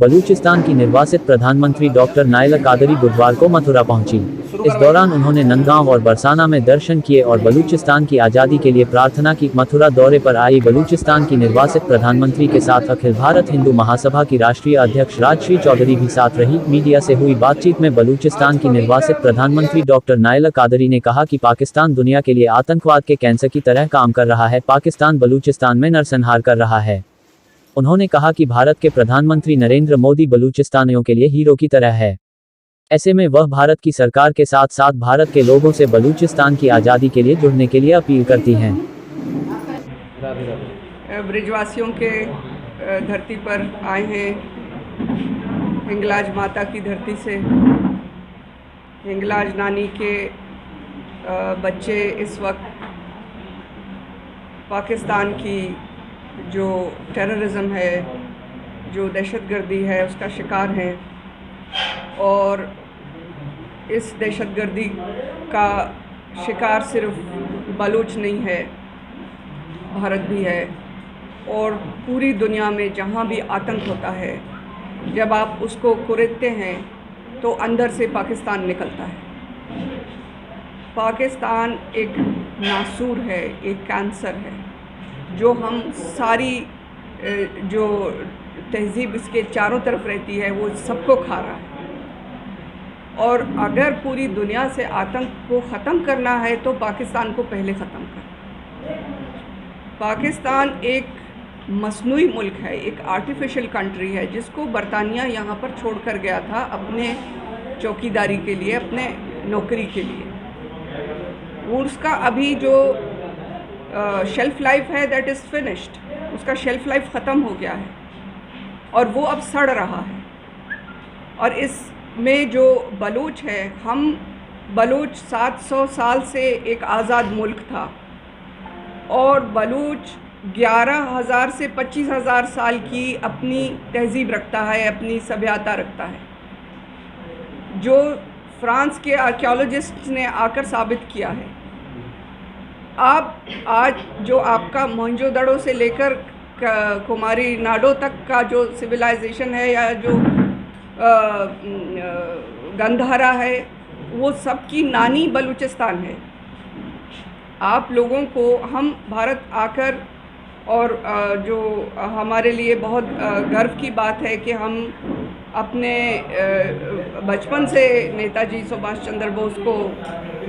बलूचिस्तान की निर्वासित प्रधानमंत्री डॉक्टर नायला कादरी बुधवार को मथुरा पहुंची। इस दौरान उन्होंने नंदगांव और बरसाना में दर्शन किए और बलूचिस्तान की आज़ादी के लिए प्रार्थना की। मथुरा दौरे पर आई बलूचिस्तान की निर्वासित प्रधानमंत्री के साथ अखिल भारत हिंदू महासभा की राष्ट्रीय अध्यक्ष राजश्री चौधरी भी साथ रही। मीडिया से हुई बातचीत में बलूचिस्तान की निर्वासित प्रधानमंत्री डॉक्टर नायला कादरी ने कहा कि पाकिस्तान दुनिया के लिए आतंकवाद के कैंसर की तरह काम कर रहा है। पाकिस्तान बलूचिस्तान में नरसंहार कर रहा है। उन्होंने कहा कि भारत के प्रधानमंत्री नरेंद्र मोदी बलूचिस्तानियों के लिए हीरो की तरह है। ऐसे में वह भारत की सरकार के साथ साथ भारत के लोगों से बलूचिस्तान की आज़ादी के लिए जुड़ने के लिए अपील करती हैं। ब्रिजवासियों के धरती पर आए हैं, हिंगलाज माता की धरती से। हिंगलाज नानी के बच्चे इस वक्त पाकिस्तान की जो टेररिज्म है, जो दहशतगर्दी है, उसका शिकार हैं और इस दहशतगर्दी का शिकार सिर्फ बलूच नहीं है, भारत भी है। और पूरी दुनिया में जहाँ भी आतंक होता है, जब आप उसको कुरेदते हैं तो अंदर से पाकिस्तान निकलता है। पाकिस्तान एक नासूर है, एक कैंसर है, जो हम सारी जो तहज़ीब इसके चारों तरफ रहती है वो सबको खा रहा है। और अगर पूरी दुनिया से आतंक को ख़त्म करना है तो पाकिस्तान को पहले ख़त्म करना। पाकिस्तान एक मसनूई मुल्क है, एक आर्टिफिशियल कंट्री है, जिसको बरतानिया यहाँ पर छोड़ कर गया था अपने चौकीदारी के लिए, अपने नौकरी के लिए। उसका अभी जो शेल्फ़ लाइफ है दैट इज़ फिनिश्ड, उसका शेल्फ़ लाइफ ख़त्म हो गया है और वो अब सड़ रहा है। और इसमें जो बलूच है, हम बलूच 700 साल से एक आज़ाद मुल्क था और बलूच 11,000 से 25,000 साल की अपनी तहज़ीब रखता है, अपनी सभ्यता रखता है, जो फ्रांस के आर्कियोलॉजिस्ट ने आकर साबित किया है। आप आज जो आपका मोहनजोदड़ो से लेकर कुमारी नाडो तक का जो सिविलाइजेशन है या जो गंधारा है, वो सब की नानी बलूचिस्तान है। आप लोगों को हम भारत आकर, और जो हमारे लिए बहुत गर्व की बात है कि हम अपने बचपन से नेताजी सुभाष चंद्र बोस को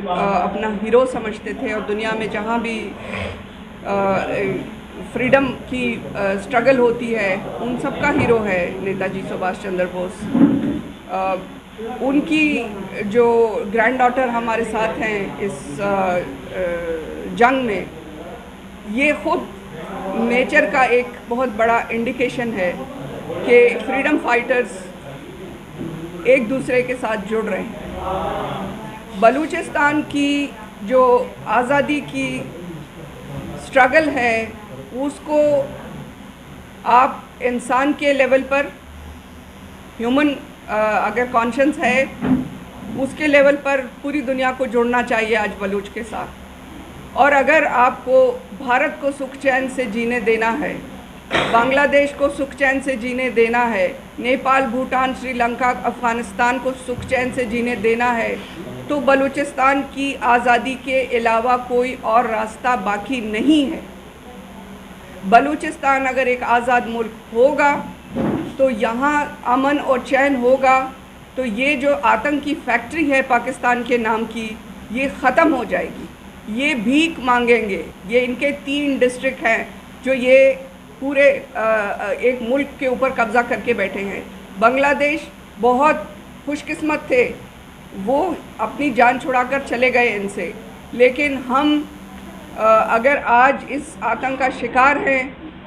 अपना हीरो समझते थे और दुनिया में जहाँ भी फ्रीडम की स्ट्रगल होती है उन सब का हीरो है नेताजी सुभाष चंद्र बोस। उनकी जो ग्रैंड डॉटर हमारे साथ हैं इस जंग में, ये खुद नेचर का एक बहुत बड़ा इंडिकेशन है कि फ्रीडम फाइटर्स एक दूसरे के साथ जुड़ रहे हैं। बलूचिस्तान की जो आज़ादी की स्ट्रगल है, उसको आप इंसान के लेवल पर, ह्यूमन अगर कॉन्शियस है, उसके लेवल पर पूरी दुनिया को जोड़ना चाहिए आज बलूच के साथ। और अगर आपको भारत को सुख चैन से जीने देना है, बांग्लादेश को सुख चैन से जीने देना है, नेपाल, भूटान, श्रीलंका, अफ़गानिस्तान को सुख चैन से जीने देना है, तो बलूचिस्तान की आज़ादी के अलावा कोई और रास्ता बाकी नहीं है। बलूचिस्तान अगर एक आज़ाद मुल्क होगा तो यहाँ अमन और चैन होगा, तो ये जो आतंकी फैक्ट्री है पाकिस्तान के नाम की, ये ख़त्म हो जाएगी। ये भीख मांगेंगे, ये इनके 3 डिस्ट्रिक्ट हैं जो ये पूरे एक मुल्क के ऊपर कब्ज़ा करके बैठे हैं। बांग्लादेश बहुत खुशकिस्मत थे, वो अपनी जान छुड़ाकर चले गए इनसे, लेकिन हम अगर आज इस आतंक का शिकार हैं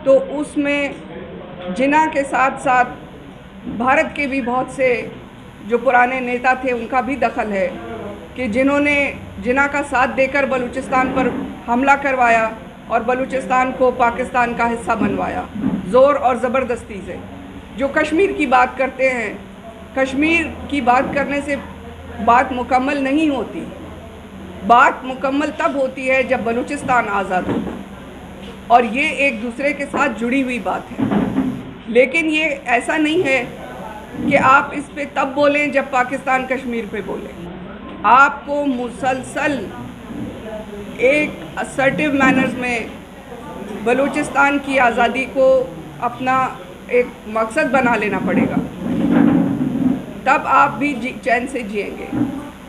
तो उसमें जिना के साथ साथ भारत के भी बहुत से जो पुराने नेता थे उनका भी दखल है कि जिन्होंने जिना का साथ देकर बलूचिस्तान पर हमला करवाया और बलूचिस्तान को पाकिस्तान का हिस्सा बनवाया ज़ोर और ज़बरदस्ती से। जो कश्मीर की बात करते हैं, कश्मीर की बात करने से बात मुकम्मल नहीं होती। बात मुकम्मल तब होती है जब बलूचिस्तान आज़ाद होता है, और ये एक दूसरे के साथ जुड़ी हुई बात है। लेकिन ये ऐसा नहीं है कि आप इस पे तब बोलें जब पाकिस्तान कश्मीर पे बोले। आपको मुसलसल एक असर्टिव मैनर्स में बलूचिस्तान की आज़ादी को अपना एक मकसद बना लेना पड़ेगा, तब आप भी चैन से जिएंगे।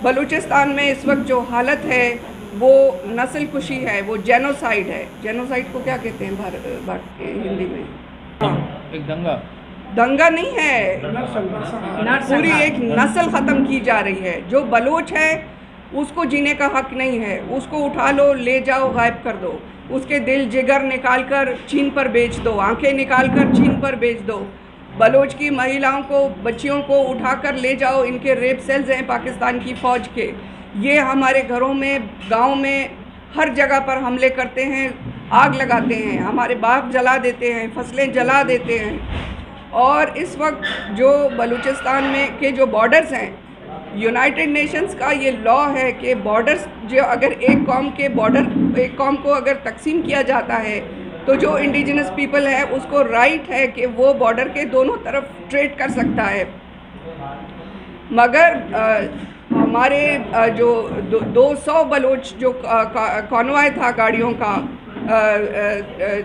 बलूचिस्तान में इस वक्त जो हालत है वो नस्ल कुशी है, वो जेनोसाइड है। जेनोसाइड को क्या कहते हैं हिंदी में? एक दंगा नहीं है, पूरी एक नस्ल ख़त्म की जा रही है। जो बलोच है उसको जीने का हक नहीं है, उसको उठा लो, ले जाओ, गायब कर दो। उसके दिल जिगर निकाल कर चीन पर बेच दो, आंखें निकाल कर चीन पर बेच दो। बलोच की महिलाओं को, बच्चियों को उठा कर ले जाओ, इनके रेप सेल्स हैं पाकिस्तान की फ़ौज के। ये हमारे घरों में, गांव में, हर जगह पर हमले करते हैं, आग लगाते हैं, हमारे बाग जला देते हैं, फसलें जला देते हैं। और इस वक्त जो बलूचिस्तान में के जो बॉर्डर्स हैं, यूनाइटेड नेशंस का ये लॉ है कि बॉर्डर्स जो अगर एक कौम को अगर तकसीम किया जाता है तो जो इंडिजिनस पीपल है उसको राइट है कि वो बॉर्डर के दोनों तरफ ट्रेड कर सकता है। मगर हमारे जो 200 बलोच जो कॉन्वॉय था गाड़ियों का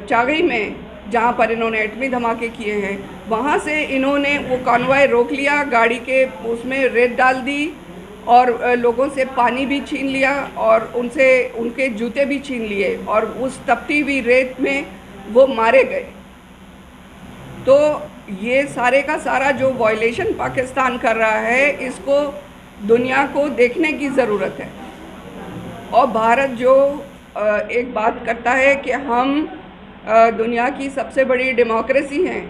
चागई में, जहाँ पर इन्होंने एटमी धमाके किए हैं, वहाँ से इन्होंने वो कॉन्वॉय रोक लिया, गाड़ी के उसमें रेत डाल दी और लोगों से पानी भी छीन लिया और उनसे उनके जूते भी छीन लिए और उस तपती हुई रेत में वो मारे गए। तो ये सारे का सारा जो वायलेशन पाकिस्तान कर रहा है, इसको दुनिया को देखने की ज़रूरत है। और भारत जो एक बात करता है कि हम दुनिया की सबसे बड़ी डेमोक्रेसी हैं,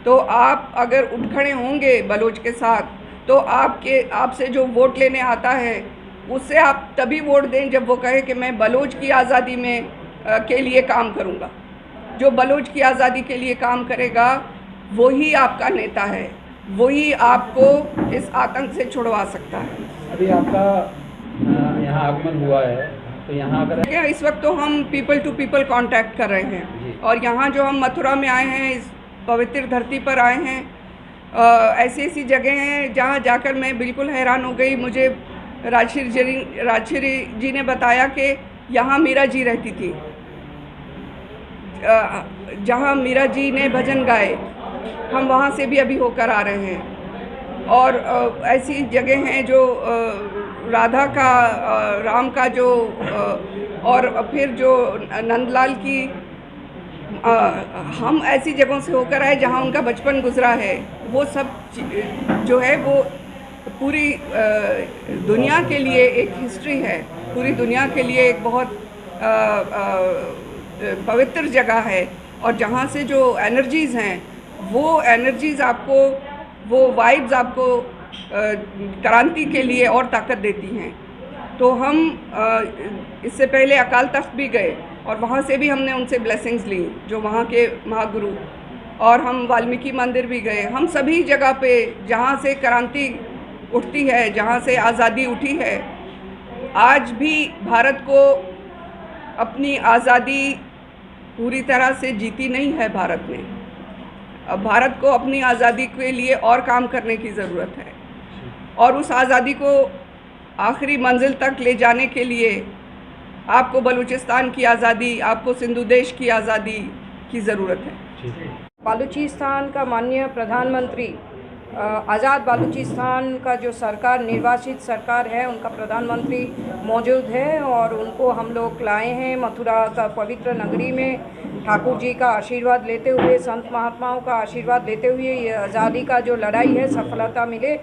तो आप अगर उठ खड़े होंगे बलोच के साथ, तो आपसे जो वोट लेने आता है उससे आप तभी वोट दें जब वो कहे कि मैं बलोच की आज़ादी में के लिए काम करूँगा। जो बलोच की आज़ादी के लिए काम करेगा वही आपका नेता है, वही आपको इस आतंक से छुड़वा सकता है। अभी आपका यहाँ आगमन हुआ है, तो यहाँ अगर इस वक्त तो हम पीपल टू पीपल कांटेक्ट कर रहे हैं और यहाँ जो हम मथुरा में आए हैं, इस पवित्र धरती पर आए हैं, ऐसी ऐसी जगह हैं जहाँ जाकर मैं बिल्कुल हैरान हो गई। मुझे राजश्री जी ने बताया कि यहाँ मीरा जी रहती थी, जहाँ मीरा जी ने भजन गाए, हम वहाँ से भी अभी होकर आ रहे हैं। और ऐसी जगह हैं जो राधा का, राम का जो, और फिर जो नंदलाल की, हम ऐसी जगहों से होकर आए जहाँ उनका बचपन गुजरा है। वो सब जो है वो पूरी दुनिया के लिए एक हिस्ट्री है, पूरी दुनिया के लिए एक बहुत पवित्र जगह है। और जहाँ से जो एनर्जीज़ हैं, वो एनर्जीज़ आपको, वो वाइब्स आपको क्रांति के लिए और ताकत देती हैं। तो हम इससे पहले अकाल तख्त भी गए और वहाँ से भी हमने उनसे ब्लेसिंग्स ली, जो वहाँ के महागुरु, और हम वाल्मीकि मंदिर भी गए। हम सभी जगह पे जहाँ से क्रांति उठती है, जहाँ से आज़ादी उठी है, आज भी भारत को अपनी आज़ादी पूरी तरह से जीती नहीं है भारत ने। अब भारत को अपनी आज़ादी के लिए और काम करने की ज़रूरत है और उस आज़ादी को आखिरी मंजिल तक ले जाने के लिए आपको बलूचिस्तान की आज़ादी, आपको सिंधु देश की आज़ादी की ज़रूरत है। बलूचिस्तान का माननीय प्रधानमंत्री, आज़ाद बलूचिस्तान का जो सरकार, निर्वाचित सरकार है, उनका प्रधानमंत्री मौजूद है और उनको हम लोग लाए हैं मथुरा का पवित्र नगरी में ठाकुर जी का आशीर्वाद लेते हुए, संत महात्माओं का आशीर्वाद लेते हुए ये आज़ादी का जो लड़ाई है सफलता मिले।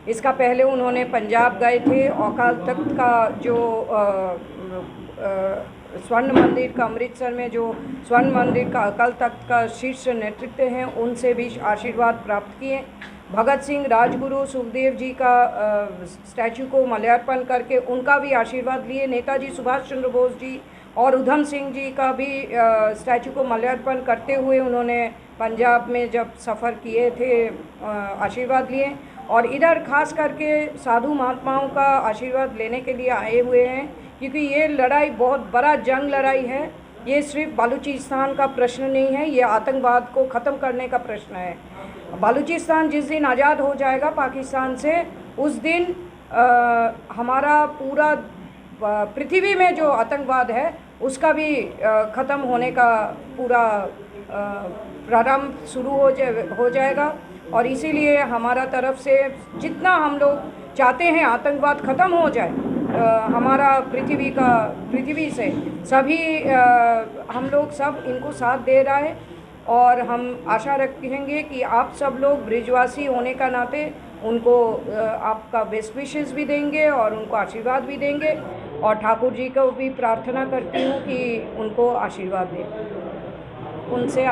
इसका पहले उन्होंने पंजाब गए थे, अकाल तख्त का जो स्वर्ण मंदिर का, अमृतसर में जो स्वर्ण मंदिर का अकाल तख्त का शीर्ष नेतृत्व हैं, उनसे भी आशीर्वाद प्राप्त किए। भगत सिंह, राजगुरु, सुखदेव जी का स्टैचू को माल्यार्पण करके उनका भी आशीर्वाद लिए। नेताजी सुभाष चंद्र बोस जी और उधम सिंह जी का भी स्टैचू को माल्यार्पण करते हुए उन्होंने पंजाब में जब सफ़र किए थे आशीर्वाद लिए। और इधर खास करके साधु महात्माओं का आशीर्वाद लेने के लिए आए हुए हैं, क्योंकि ये लड़ाई बहुत बड़ा जंग लड़ाई है। ये सिर्फ बलूचिस्तान का प्रश्न नहीं है, ये आतंकवाद को ख़त्म करने का प्रश्न है। बलूचिस्तान जिस दिन आज़ाद हो जाएगा पाकिस्तान से, उस दिन हमारा पूरा पृथ्वी में जो आतंकवाद है उसका भी ख़त्म होने का पूरा प्रारंभ शुरू हो जाएगा। और इसीलिए हमारा तरफ से जितना हम लोग चाहते हैं आतंकवाद ख़त्म हो जाए हमारा पृथ्वी से, सभी हम लोग सब इनको साथ दे रहा है। और हम आशा रखेंगे कि आप सब लोग ब्रिजवासी होने का नाते उनको आपका बेस्ट विशेस भी देंगे और उनको आशीर्वाद भी देंगे। और ठाकुर जी को भी प्रार्थना करती हूँ कि उनको आशीर्वाद दें। उनसे